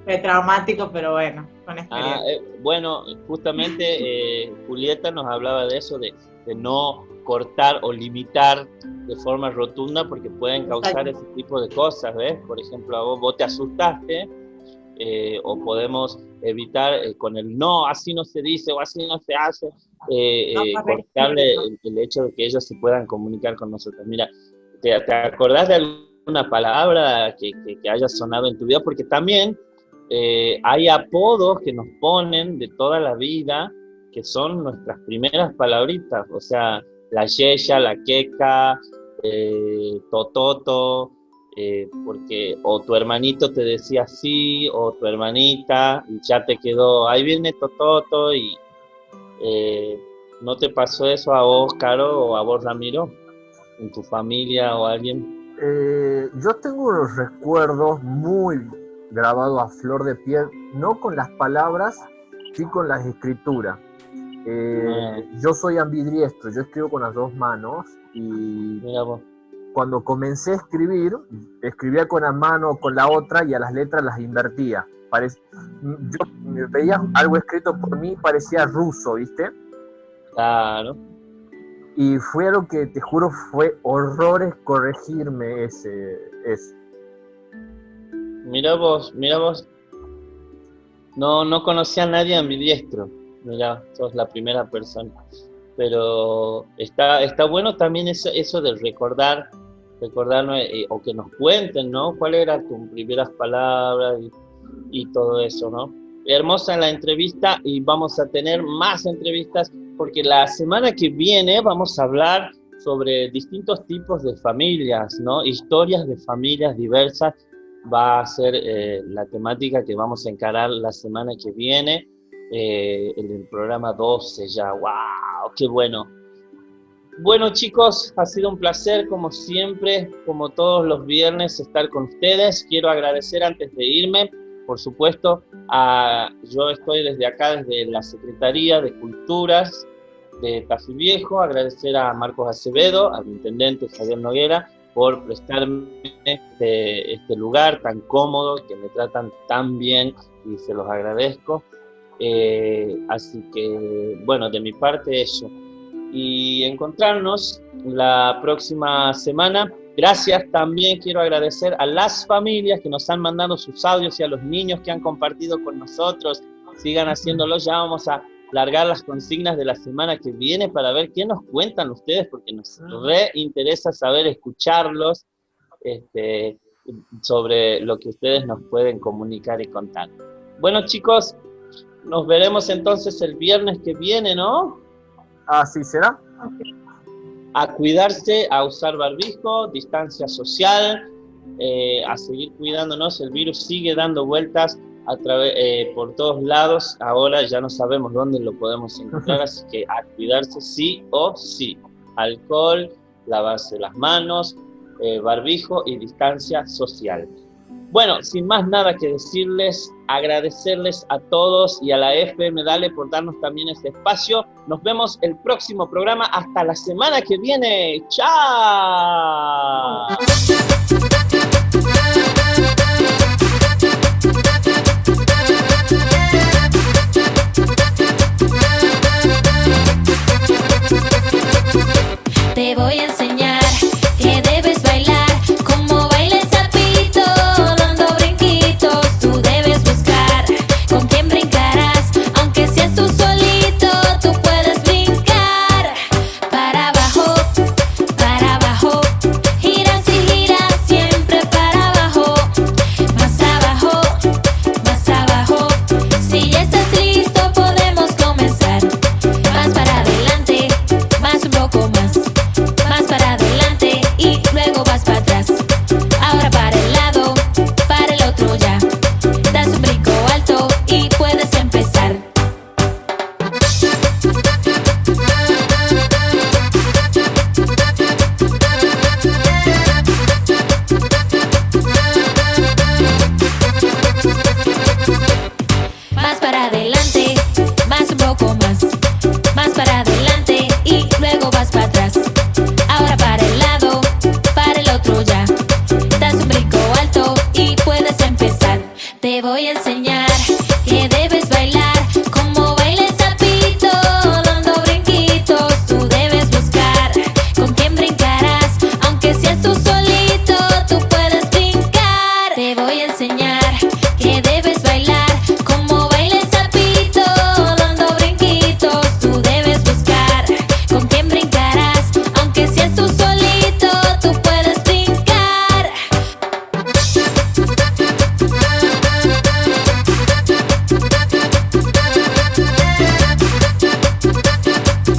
Fue traumático, pero bueno, con experiencia. Bueno, justamente Julieta nos hablaba de eso, de no cortar o limitar de forma rotunda porque pueden causar ese tipo de cosas, ¿ves? Por ejemplo, vos te asustaste o podemos evitar con el no, así no se dice o así no se hace, cortarle el hecho de que ellos se puedan comunicar con nosotros. Mira, ¿te acordás de alguna palabra que haya sonado en tu vida? Porque también hay apodos que nos ponen de toda la vida, que son nuestras primeras palabritas, o sea, la yeya, la queca, tototo, porque o tu hermanito te decía así, o tu hermanita, y ya te quedó, ahí viene tototo, y ¿no te pasó eso a vos, Caro, o a vos, Ramiro, en tu familia o alguien? Yo tengo unos recuerdos muy grabados a flor de piel, no con las palabras, sí con las escrituras. Yo soy ambidiestro, yo escribo con las dos manos, y Mira vos. cuando comencé a escribir, escribía con la mano, con la otra, y a las letras las invertía. Yo veía algo escrito por mí, parecía ruso, ¿viste? Claro. Y fue algo que, te juro, fue horrores corregirme eso. Mira vos. No conocía a nadie ambidiestro. Mira, sos la primera persona. Pero está bueno también eso de recordarnos, o que nos cuenten, ¿no? ¿Cuáles eran tus primeras palabras y todo eso, ¿no? Hermosa la entrevista, y vamos a tener más entrevistas, porque la semana que viene vamos a hablar sobre distintos tipos de familias, ¿no? Historias de familias diversas va a ser la temática que vamos a encarar la semana que viene, en el programa 12 ya. ¡Wow! ¡Qué bueno! Bueno, chicos, ha sido un placer, como siempre, como todos los viernes, estar con ustedes. Quiero agradecer antes de irme, por supuesto, yo estoy desde acá, desde la Secretaría de Culturas de Tafí Viejo, agradecer a Marcos Acevedo, al intendente Javier Noguera, por prestarme este lugar tan cómodo, que me tratan tan bien, y se los agradezco. Así que, bueno, de mi parte eso. Y encontrarnos la próxima semana. Gracias, también quiero agradecer a las familias que nos han mandado sus audios y a los niños que han compartido con nosotros. Sigan haciéndolo, ya vamos a largar las consignas de la semana que viene para ver qué nos cuentan ustedes, porque nos interesa saber, escucharlos, sobre lo que ustedes nos pueden comunicar y contar. Bueno, chicos, nos veremos entonces el viernes que viene, ¿no? Así será. A cuidarse, a usar barbijo, distancia social, a seguir cuidándonos. El virus sigue dando vueltas por todos lados. Ahora ya no sabemos dónde lo podemos encontrar, así que a cuidarse sí o sí. Alcohol, lavarse las manos, barbijo y distancia social. Bueno, sin más nada que decirles, agradecerles a todos y a la FM Dale por darnos también este espacio. Nos vemos el próximo programa. Hasta la semana que viene. ¡Chao! Te voy a enseñar